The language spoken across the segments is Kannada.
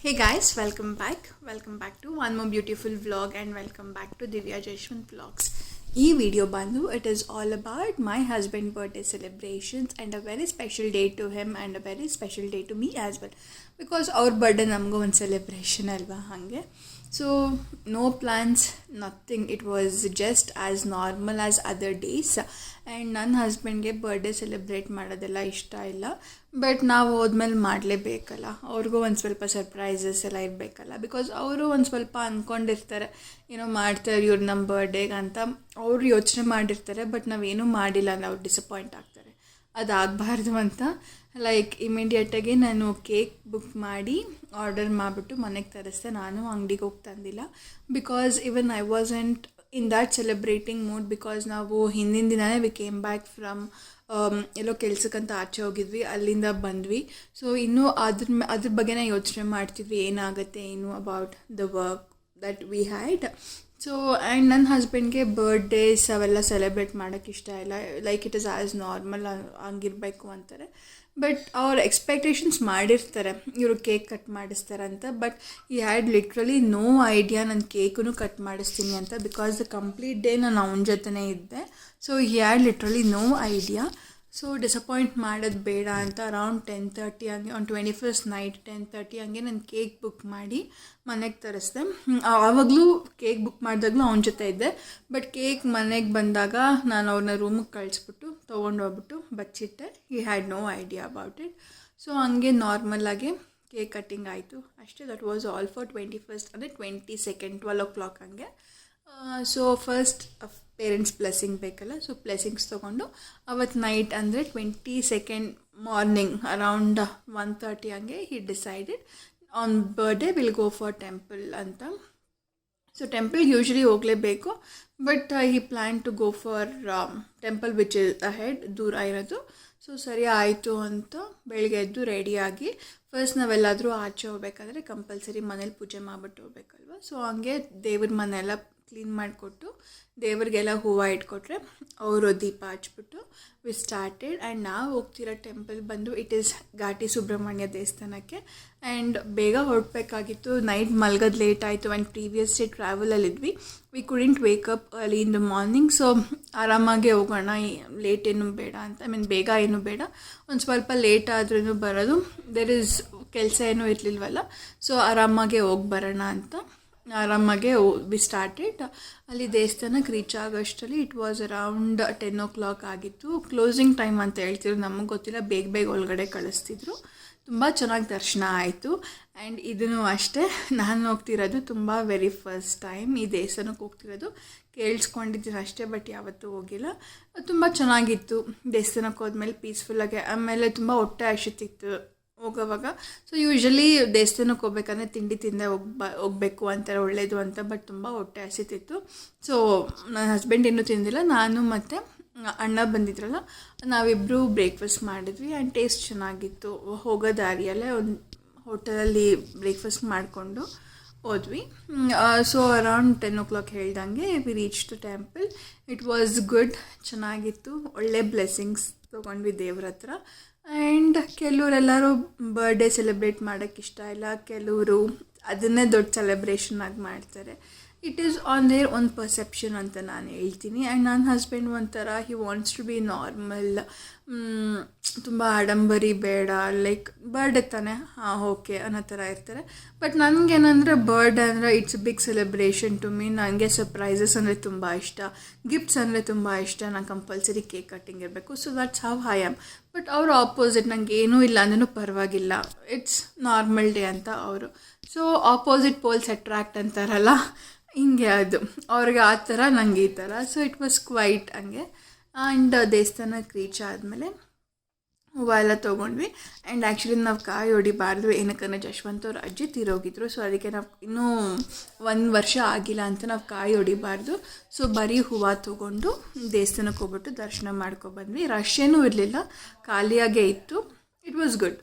Hey guys, welcome back. Welcome back to one more beautiful vlog and welcome back to Divya Jashwant Vlogs. ಈ ವಿಡಿಯೋ ಬಂದು it is all about my husband birthday celebrations and a very special day to him and a very special day to me as well because ಅವ್ರ ಬರ್ಡೇ ನಮಗೂ ಒಂದು ಸೆಲೆಬ್ರೇಷನ್ ಅಲ್ವಾ ಹಾಗೆ. So no plans, nothing. It was just as normal as other days. And ನನ್ನ ಹಸ್ಬೆಂಡ್ಗೆ ಬರ್ಡೇ ಸೆಲೆಬ್ರೇಟ್ ಮಾಡೋದೆಲ್ಲ ಇಷ್ಟ ಇಲ್ಲ, ಬಟ್ ನಾವು ಹೋದ್ಮೇಲೆ ಮಾಡಲೇಬೇಕಲ್ಲ, ಅವ್ರಿಗೂ ಒಂದು ಸ್ವಲ್ಪ ಸರ್ಪ್ರೈಸಸ್ ಎಲ್ಲ ಇರಬೇಕಲ್ಲ. ಬಿಕಾಸ್ ಅವರು ಒಂದು ಸ್ವಲ್ಪ ಅಂದ್ಕೊಂಡಿರ್ತಾರೆ, ಏನೋ ಮಾಡ್ತಾರೆ ಇವ್ರು ನಮ್ಮ ಬರ್ಡೇಗೆ ಅಂತ ಅವರು ಯೋಚನೆ ಮಾಡಿರ್ತಾರೆ, ಬಟ್ ನಾವೇನೂ ಮಾಡಿಲ್ಲ ಅಂದರೆ ಅವ್ರು ಡಿಸಪಾಯಿಂಟ್ ಆಗ್ತಾರೆ. ಅದಾಗಬಾರ್ದು ಅಂತ ಲೈಕ್ ಇಮಿಡಿಯೇಟಾಗಿ ನಾನು ಕೇಕ್ ಬುಕ್ ಮಾಡಿ ಆರ್ಡರ್ ಮಾಡಿಬಿಟ್ಟು ಮನೆಗೆ ತರಿಸ್ದೆ. ನಾನು ಅಂಗಡಿಗೆ ಹೋಗಿ ತಂದಿಲ್ಲ because even I wasn't in that celebrating mood. Because ನಾವು ಹಿಂದಿನ ದಿನವೇ ವಿ ಕೇಮ್ ಬ್ಯಾಕ್ ಫ್ರಮ್ ಎಲ್ಲೋ ಕೆಲ್ಸಕ್ಕಂತ ಆಚೆ ಹೋಗಿದ್ವಿ, ಅಲ್ಲಿಂದ ಬಂದ್ವಿ. ಸೊ ಇನ್ನೂ ಅದ್ರ ಬಗ್ಗೆನೇ ಯೋಚನೆ ಮಾಡ್ತಿದ್ವಿ, ಏನಾಗುತ್ತೆ ಏನು about the work that we had. So and ನನ್ನ ಹಸ್ಬೆಂಡ್ಗೆ ಬರ್ಡೇಸ್ ಅವೆಲ್ಲ ಸೆಲೆಬ್ರೇಟ್ ಮಾಡೋಕ್ಕೆ ಇಷ್ಟ ಇಲ್ಲ. Like it is as normal ಹಂಗಿರಬೇಕು ಅಂತಾರೆ. ಬಟ್ ಅವ್ರ ಎಕ್ಸ್ಪೆಕ್ಟೇಷನ್ಸ್ ಮಾಡಿರ್ತಾರೆ ಇವರು ಕೇಕ್ ಕಟ್ ಮಾಡಿಸ್ತಾರಂತ. But he had literally no idea ನಾನು ಕೇಕೂ ಕಟ್ ಮಾಡಿಸ್ತೀನಿ ಅಂತ. ಬಿಕಾಸ್ ದ ಕಂಪ್ಲೀಟ್ ಡೇ ನಾನು ಅವನ ಜೊತೆನೇ ಇದ್ದೆ. So he had literally no idea. So disappoint ಮಾಡೋದು ಬೇಡ ಅಂತ ಅರೌಂಡ್ 10:30 ಹಂಗೆ ಆನ್ 21st ನೈಟ್ 10:30 ಹಂಗೆ ನಾನು ಕೇಕ್ ಬುಕ್ ಮಾಡಿ ಮನೆಗೆ ತರಿಸ್ದೆ. ಆವಾಗಲೂ ಕೇಕ್ ಬುಕ್ ಮಾಡಿದಾಗಲೂ ಅವನ ಜೊತೆ ಇದ್ದೆ. ಬಟ್ ಕೇಕ್ ಮನೆಗೆ ಬಂದಾಗ ನಾನು ಅವ್ರನ್ನ ರೂಮಿಗೆ ಕಳಿಸ್ಬಿಟ್ಟು ತೊಗೊಂಡೋಗ್ಬಿಟ್ಟು ಬಚ್ಚಿಟ್ಟೆ. He had no idea about it. So ಹಂಗೆ ನಾರ್ಮಲ್ಲಾಗಿ ಕೇಕ್ ಕಟ್ಟಿಂಗ್ ಆಯಿತು ಅಷ್ಟೇ. That was all for 21st ಅಂದರೆ 22nd 12 o'clock ಹಂಗೆ. ಸೊ ಫಸ್ಟ್ ಪೇರೆಂಟ್ಸ್ ಬ್ಲೆಸ್ಸಿಂಗ್ ಬೇಕಲ್ಲ, ಸೊ ಬ್ಲೆಸ್ಸಿಂಗ್ಸ್ ತೊಗೊಂಡು ಅವತ್ತು ನೈಟ್ ಅಂದರೆ 22nd ಮಾರ್ನಿಂಗ್ ಅರೌಂಡ್ 1:30 ಹಂಗೆ he decided on birthday will go for temple ಅಂತ. ಸೊ ಟೆಂಪಲ್ ಯೂಶ್ವಲಿ ಹೋಗಲೇಬೇಕು, but he plan to go for temple which is ahead, ದೂರ ಇರೋದು. ಸೊ ಸರಿ ಆಯಿತು ಅಂತ ಬೆಳಗ್ಗೆ ಎದ್ದು ರೆಡಿಯಾಗಿ ಫಸ್ಟ್ ನಾವೆಲ್ಲಾದರೂ ಆಚೆ ಹೋಗ್ಬೇಕಾದ್ರೆ ಕಂಪಲ್ಸರಿ ಮನೇಲಿ ಪೂಜೆ ಮಾಡಿಬಿಟ್ಟು ಹೋಗ್ಬೇಕಲ್ವ. ಸೊ ಹಂಗೆ ದೇವ್ರ ಮನೆಯೆಲ್ಲ ಕ್ಲೀನ್ ಮಾಡಿಕೊಟ್ಟು ದೇವ್ರಿಗೆಲ್ಲ ಹೂವು ಇಟ್ಕೊಟ್ರೆ ಅವರು ದೀಪ ಹಚ್ಬಿಟ್ಟು ವಿ ಸ್ಟಾರ್ಟೆಡ್. ಆ್ಯಂಡ್ ನಾವು ಹೋಗ್ತಿರೋ ಟೆಂಪಲ್ ಬಂದು ಇಟ್ ಈಸ್ ಘಾಟಿ ಸುಬ್ರಹ್ಮಣ್ಯ ದೇವಸ್ಥಾನಕ್ಕೆ. ಆ್ಯಂಡ್ ಬೇಗ ಹೊರಡಬೇಕಾಗಿತ್ತು, ನೈಟ್ ಮಲ್ಗೋದು ಲೇಟ್ ಆಯಿತು. ಆ್ಯಂಡ್ ಪ್ರೀವಿಯಸ್ ಡೇ ಟ್ರಾವೆಲಲ್ಲಿದ್ವಿ, we couldn't wake up early in the morning. So ಆರಾಮಾಗೆ ಹೋಗೋಣ, ಲೇಟ್ ಏನೂ ಬೇಡ ಅಂತ, ಐ ಮೀನ್ ಬೇಗ ಏನೂ ಬೇಡ, ಒಂದು ಸ್ವಲ್ಪ ಲೇಟ್ ಆದ್ರೂ ಬರೋದು, ದೇರ್ ಈಸ್ ಕೆಲಸ ಏನೂ ಇರಲಿಲ್ವಲ್ಲ. ಸೊ ಆರಾಮಾಗೆ ಹೋಗಿ ಬರೋಣ ಅಂತ ಆರಾಮಾಗೆ ವಿ ಸ್ಟಾರ್ಟೆಡ್. ಅಲ್ಲಿ ದೇವಸ್ಥಾನಕ್ಕೆ ರೀಚ್ ಆಗೋಷ್ಟರಲ್ಲಿ ಇಟ್ ವಾಸ್ ಅರೌಂಡ್ 10 o'clock ಆಗಿತ್ತು. ಕ್ಲೋಸಿಂಗ್ ಟೈಮ್ ಅಂತ ಹೇಳ್ತಿದ್ರು, ನಮಗೆ ಗೊತ್ತಿಲ್ಲ, ಬೇಗ ಬೇಗ ಒಳಗಡೆ ಕಳಿಸ್ತಿದ್ರು. ತುಂಬ ಚೆನ್ನಾಗಿ ದರ್ಶನ ಆಯಿತು. ಆ್ಯಂಡ್ ಇದನ್ನು ಅಷ್ಟೇ, ನಾನು ಹೋಗ್ತಿರೋದು ತುಂಬ ವೆರಿ ಫಸ್ಟ್ ಟೈಮ್ ಈ ದೇವಸ್ಥಾನಕ್ಕೆ ಹೋಗ್ತಿರೋದು. ಕೇಳಿಸ್ಕೊಂಡಿದ್ದೀನಿ ಅಷ್ಟೇ, ಬಟ್ ಯಾವತ್ತೂ ಹೋಗಿಲ್ಲ. ತುಂಬ ಚೆನ್ನಾಗಿತ್ತು ದೇವಸ್ಥಾನಕ್ಕೆ ಹೋದ್ಮೇಲೆ, ಪೀಸ್ಫುಲ್ಲಾಗಿ. ಆಮೇಲೆ ತುಂಬ ಹೊಟ್ಟೆ ಹಸಿತಿತ್ತು ಹೋಗೋವಾಗ. ಸೊ ಯೂಶ್ವಲಿ ದೇವಸ್ಥಾನಕ್ಕೆ ಹೋಗ್ಬೇಕಂದ್ರೆ ತಿಂಡಿ ತಿಂದೆ ಹೋಗಬೇಕು ಅಂತಾರೆ, ಒಳ್ಳೆಯದು ಅಂತ. ಬಟ್ ತುಂಬ ಹೊಟ್ಟೆ ಹಸಿತಿತ್ತು. ಸೊ ನನ್ನ ಹಸ್ಬೆಂಡ್ ಇನ್ನೂ ತಿಂದಿಲ್ಲ, ನಾನು ಮತ್ತು ಅಣ್ಣ ಬಂದಿದ್ರಲ್ಲ, ನಾವಿಬ್ಬರು ಬ್ರೇಕ್ಫಾಸ್ಟ್ ಮಾಡಿದ್ವಿ. ಆ್ಯಂಡ್ ಟೇಸ್ಟ್ ಚೆನ್ನಾಗಿತ್ತು. ಹೋಗೋ ದಾರಿಯಲ್ಲೇ ಒಂದು ಹೋಟೆಲಲ್ಲಿ ಬ್ರೇಕ್ಫಾಸ್ಟ್ ಮಾಡಿಕೊಂಡು ಹೋದ್ವಿ. ಸೊ ಅರೌಂಡ್ 10 o'clock ಹೇಳ್ದಂಗೆ we reach to temple. It was good, ಚೆನ್ನಾಗಿತ್ತು. ಒಳ್ಳೆ ಬ್ಲೆಸ್ಸಿಂಗ್ಸ್ ತೊಗೊಂಡ್ವಿ ದೇವ್ರ ಹತ್ರ. ಆ್ಯಂಡ್ ಕೆಲವರೆಲ್ಲರೂ ಬರ್ಡೇ ಸೆಲೆಬ್ರೇಟ್ ಮಾಡೋಕ್ಕೆ ಇಷ್ಟ ಇಲ್ಲ, ಕೆಲವರು ಅದನ್ನೇ ದೊಡ್ಡ ಸೆಲೆಬ್ರೇಷನ್ ಆಗಿ ಮಾಡ್ತಾರೆ. It is on their own perception ಅಂತ ನಾನು ಹೇಳ್ತೀನಿ. ಆ್ಯಂಡ್ ನನ್ನ ಹಸ್ಬೆಂಡ್ ಒಂಥರ he wants to be normal, ತುಂಬ ಆಡಂಬರಿ ಬೇಡ, ಲೈಕ್ ಬರ್ಡೇ ತಾನೆ, ಹಾಂ ಓಕೆ ಅನ್ನೋ ಥರ ಇರ್ತಾರೆ. ಬಟ್ ನನಗೇನಂದರೆ ಬರ್ಡೇ ಅಂದರೆ it's big celebration to me. ನನಗೆ ಸರ್ಪ್ರೈಸಸ್ ಅಂದರೆ ತುಂಬ ಇಷ್ಟ, ಗಿಫ್ಟ್ಸ್ ಅಂದರೆ ತುಂಬ ಇಷ್ಟ. ನಾನು ಕಂಪಲ್ಸರಿ ಕೇಕ್ ಕಟ್ಟಿಂಗ್ ಇರಬೇಕು. So that's how I am. But ಅವರು ಆಪೋಸಿಟ್, ನನಗೆ ಏನೂ ಇಲ್ಲ ಅಂದ್ರೂ ಪರವಾಗಿಲ್ಲ, ಇಟ್ಸ್ ನಾರ್ಮಲ್ ಡೇ ಅಂತ ಅವರು. ಸೊ ಆಪೋಸಿಟ್ ಪೋಲ್ಸ್ ಅಟ್ರ್ಯಾಕ್ಟ್ ಅಂತಾರಲ್ಲ, ಹಿಂಗೆ ಅದು ಅವ್ರಿಗೆ ಆ ಥರ, ನನಗೆ ಈ ಥರ. ಸೊ ಇಟ್ ವಾಸ್ ಕ್ವೈಟ್ ಹಂಗೆ. ಆ್ಯಂಡ್ ದೇವಸ್ಥಾನಕ್ಕೆ ರೀಚ್ ಆದಮೇಲೆ ಹೂವು ಎಲ್ಲ ತೊಗೊಂಡ್ವಿ. ಆ್ಯಂಡ್ ಆ್ಯಕ್ಚುಲಿ ನಾವು ಕಾಯಿ ಹೊಡಿಬಾರ್ದು, ಏನಕ್ಕಂದ್ರೆ ಜಶ್ವಂತ್ ಅವ್ರ ಅಜ್ಜಿ ತೀರೋಗಿದ್ರು. ಸೊ ಅದಕ್ಕೆ ನಾವು ಇನ್ನೂ 1 ವರ್ಷ ಆಗಿಲ್ಲ ಅಂತ ನಾವು ಕಾಯಿ ಹೊಡಿಬಾರ್ದು. ಸೊ ಬರೀ ಹೂವು ತೊಗೊಂಡು ದೇವಸ್ಥಾನಕ್ಕೆ ಹೋಗ್ಬಿಟ್ಟು ದರ್ಶನ ಮಾಡ್ಕೊಬಂದ್ವಿ. ರಶ್ ಏನೂ ಇರಲಿಲ್ಲ, ಖಾಲಿಯಾಗೇ ಇತ್ತು. It was good.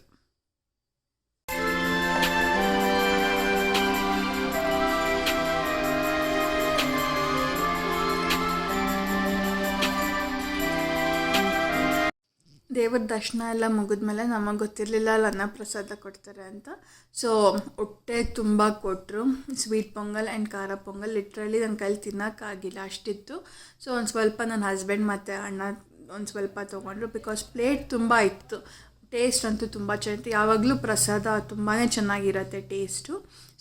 ದೇವ್ರ ದರ್ಶನ ಎಲ್ಲ ಮುಗಿದ್ಮೇಲೆ ನಮಗೆ ಗೊತ್ತಿರಲಿಲ್ಲ ಅಲ್ಲಿ ಅನ್ನಪ್ರಸಾದ ಕೊಡ್ತಾರೆ ಅಂತ. ಸೊ ಹೊಟ್ಟೆ ತುಂಬ ಕೊಟ್ಟರು. ಸ್ವೀಟ್ ಪೊಂಗಲ್ ಆ್ಯಂಡ್ ಖಾರ ಪೊಂಗಲ್ ಲಿಟ್ರಲಿ ನನ್ನ ಕೈಲಿ ತಿನ್ನೋಕ್ಕಾಗಿಲ್ಲ, ಅಷ್ಟಿತ್ತು. ಸೊ ಒಂದು ಸ್ವಲ್ಪ ನನ್ನ ಹಸ್ಬೆಂಡ್ ಮತ್ತು ಅಣ್ಣ ಒಂದು ಸ್ವಲ್ಪ ತೊಗೊಂಡ್ರು, ಬಿಕಾಸ್ ಪ್ಲೇಟ್ ತುಂಬ ಇತ್ತು. ಟೇಸ್ಟ್ ಅಂತೂ ತುಂಬ ಚೆನ್ನಾಗಿತ್ತು. ಯಾವಾಗಲೂ ಪ್ರಸಾದ ತುಂಬಾ ಚೆನ್ನಾಗಿರುತ್ತೆ ಟೇಸ್ಟು.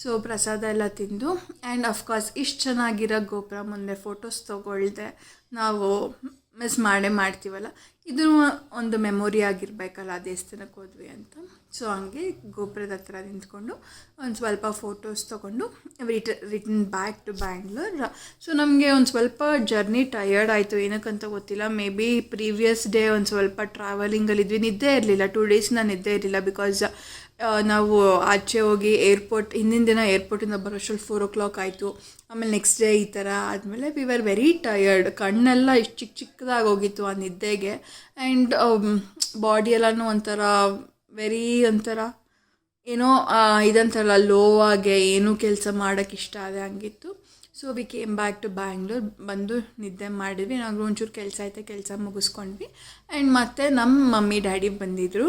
ಸೊ ಪ್ರಸಾದ ಎಲ್ಲ ತಿಂದು ಆ್ಯಂಡ್ ಅಫ್ಕೋರ್ಸ್ ಇಷ್ಟು ಚೆನ್ನಾಗಿರೋ ಗೋಪುರ ಮುಂದೆ ಫೋಟೋಸ್ ತೊಗೊಳ್ದೆ ನಾವು ಮಿಸ್ ಮಾಡ್ತೀವಲ್ಲ, ಇದು ಒಂದು ಮೆಮೊರಿ ಆಗಿರಬೇಕಲ್ಲ ಆ ದೇವಸ್ಥಾನಕ್ಕೆ ಹೋದ್ವಿ ಅಂತ. ಸೊ ಹಂಗೆ ಗೋಪುರದ ಹತ್ರ ನಿಂತ್ಕೊಂಡು ಒಂದು ಸ್ವಲ್ಪ ಫೋಟೋಸ್ ತೊಗೊಂಡು return back to Bangalore. So ನಮಗೆ ಒಂದು ಸ್ವಲ್ಪ ಜರ್ನಿ ಟಯರ್ಡ್ ಆಯಿತು, ಏನಕ್ಕಂತ ಗೊತ್ತಿಲ್ಲ. ಮೇ ಬಿ ಪ್ರೀವಿಯಸ್ ಡೇ ಒಂದು ಸ್ವಲ್ಪ ಟ್ರಾವೆಲಿಂಗಲ್ಲಿದ್ವಿ, ನಿದ್ದೆ ಇರಲಿಲ್ಲ. 2 days ನಾನು ನಿದ್ದೆ ಇರಲಿಲ್ಲ, ಬಿಕಾಸ್ ನಾವು ಆಚೆ ಹೋಗಿ ಹಿಂದಿನ ದಿನ ಏರ್ಪೋರ್ಟಿಂದ ಬರೋಷ್ಟರಲ್ಲಿ 4 o'clock ಆಯಿತು. ಆಮೇಲೆ ನೆಕ್ಸ್ಟ್ ಡೇ ಈ ಥರ ಆದಮೇಲೆ ವಿ ವರ್ ವೆರಿ ಟಯರ್ಡ್. ಕಣ್ಣೆಲ್ಲ ಇಷ್ಟು ಚಿಕ್ಕದಾಗಿ ಹೋಗಿತ್ತು ಆ ನಿದ್ದೆಗೆ. ಆ್ಯಂಡ್ ಬಾಡಿ ಎಲ್ಲನೂ ಒಂಥರ ಒಂಥರ ಏನೋ ಇದಂತಾರಲ್ಲ ಲೋ ಆಗಿ ಏನೂ ಕೆಲಸ ಮಾಡೋಕ್ಕೆ ಇಷ್ಟ ಆದ ಹಂಗಿತ್ತು. So we came back to Bangalore. ಬಂದು ನಿದ್ದೆ ಮಾಡಿದ್ವಿ. ನಾವು ಒಂಚೂರು ಕೆಲಸ ಮುಗಿಸ್ಕೊಂಡ್ವಿ. ಆ್ಯಂಡ್ ಮತ್ತು ನಮ್ಮ ಮಮ್ಮಿ ಡ್ಯಾಡಿ ಬಂದಿದ್ದರು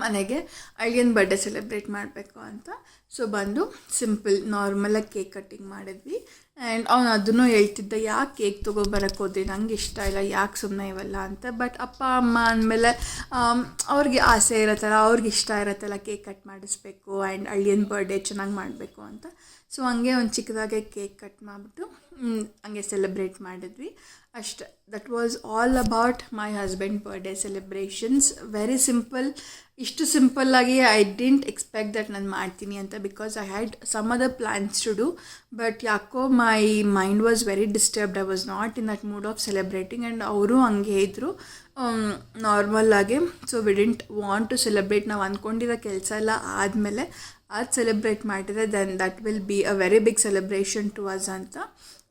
ಮನೆಗೆ ಅಳಿಯನ ಬರ್ಡೇ ಸೆಲೆಬ್ರೇಟ್ ಮಾಡಬೇಕು ಅಂತ. ಸೊ ಬಂದು ಸಿಂಪಲ್ ನಾರ್ಮಲಾಗಿ ಕೇಕ್ ಕಟ್ಟಿಂಗ್ ಮಾಡಿದ್ವಿ. ಆ್ಯಂಡ್ ಅವನು ಅದನ್ನು ಹೇಳ್ತಿದ್ದ, ಯಾಕೆ ಕೇಕ್ ತೊಗೊಬರಕ್ಕೆ ಹೋದ್ರಿ, ನಂಗೆ ಇಷ್ಟ ಇಲ್ಲ, ಯಾಕೆ ಸುಮ್ಮನೆ ಇವೆಲ್ಲ ಅಂತ. ಬಟ್ ಅಪ್ಪ ಅಮ್ಮ ಅಂದಮೇಲೆ ಅವ್ರಿಗೆ ಆಸೆ ಇರತ್ತಲ್ಲ, ಅವ್ರಿಗೆ ಇಷ್ಟ ಇರತ್ತಲ್ಲ ಕೇಕ್ ಕಟ್ ಮಾಡಿಸ್ಬೇಕು ಆ್ಯಂಡ್ ಅಳಿಯನ ಬರ್ಡೇ ಚೆನ್ನಾಗಿ ಮಾಡಬೇಕು ಅಂತ. ಸೊ ಹಂಗೆ ಒಂದು ಚಿಕ್ಕದಾಗೆ ಕೇಕ್ ಕಟ್ ಮಾಡಿಬಿಟ್ಟು ಹಂಗೆ ಸೆಲೆಬ್ರೇಟ್ ಮಾಡಿದ್ವಿ ಅಷ್ಟೆ. That was all about my husband birthday celebrations. Very simple. ಇಷ್ಟು ಸಿಂಪಲ್ಲಾಗಿ ಐ ಡಿಂಟ್ ಎಕ್ಸ್ಪೆಕ್ಟ್ ದಟ್ ನಾನು ಮಾಡ್ತೀನಿ ಅಂತ, because I had some other plans to do. But ಯಾಕೋ my mind was very disturbed. I was not in that mood of celebrating. And ಅವರು ಹಂಗೆ ಇದ್ದರು ನಾರ್ಮಲ್ಲಾಗಿ. So we didn't want to celebrate. ನಾವು ಅಂದ್ಕೊಂಡಿರೋ ಕೆಲಸ ಎಲ್ಲ ಆದಮೇಲೆ ಅದು ಸೆಲೆಬ್ರೇಟ್ ಮಾಡಿದರೆ then that will be a very big celebration to us ಅಂತ.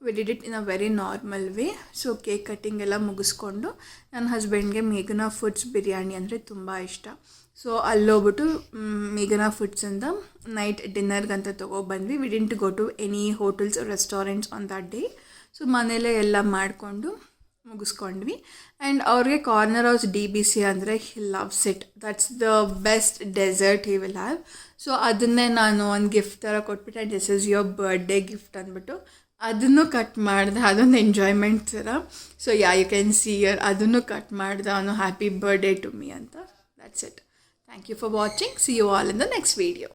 We did it in a very normal way. So cake cutting ಎಲ್ಲ ಮುಗಿಸ್ಕೊಂಡು ನನ್ನ ಹಸ್ಬೆಂಡ್ಗೆ ಮೇಘನಾ ಫುಡ್ಸ್ ಬಿರಿಯಾನಿ ಅಂದರೆ ತುಂಬ ಇಷ್ಟ. ಸೊ ಅಲ್ಲೋಗ್ಬಿಟ್ಟು ಮೇಘನಾ ಫುಡ್ಸಿಂದ ನೈಟ್ ಡಿನ್ನರ್ಗಂತ ತೊಗೊಬಂದ್ವಿ. We didn't go to any hotels restaurants on that day. So ಮನೇಲೇ ಎಲ್ಲ ಮಾಡಿಕೊಂಡು ಮುಗಿಸ್ಕೊಂಡ್ವಿ. ಆ್ಯಂಡ್ ಅವ್ರಿಗೆ ಕಾರ್ನರ್ ಹೌಸ್ DBC ಅಂದರೆ he loves it. That's the best dessert he will have. So ಅದನ್ನೇ ನಾನು ಒಂದು ಗಿಫ್ಟ್ ಥರ ಕೊಟ್ಬಿಟ್ಟೆ, this is your birthday gift ಅಂದ್ಬಿಟ್ಟು ಅದನ್ನು ಕಟ್ ಮಾಡಿದೆ. ಅದೊಂದು ಎಂಜಾಯ್ಮೆಂಟ್ ಥರ. So you can see here ಅದನ್ನು ಕಟ್ ಮಾಡಿದೆ ಅವನು ಹ್ಯಾಪಿ ಬರ್ಡೇ ಟು ಮೀ ಅಂತ. That's it. Thank you for watching. See you all in the next video.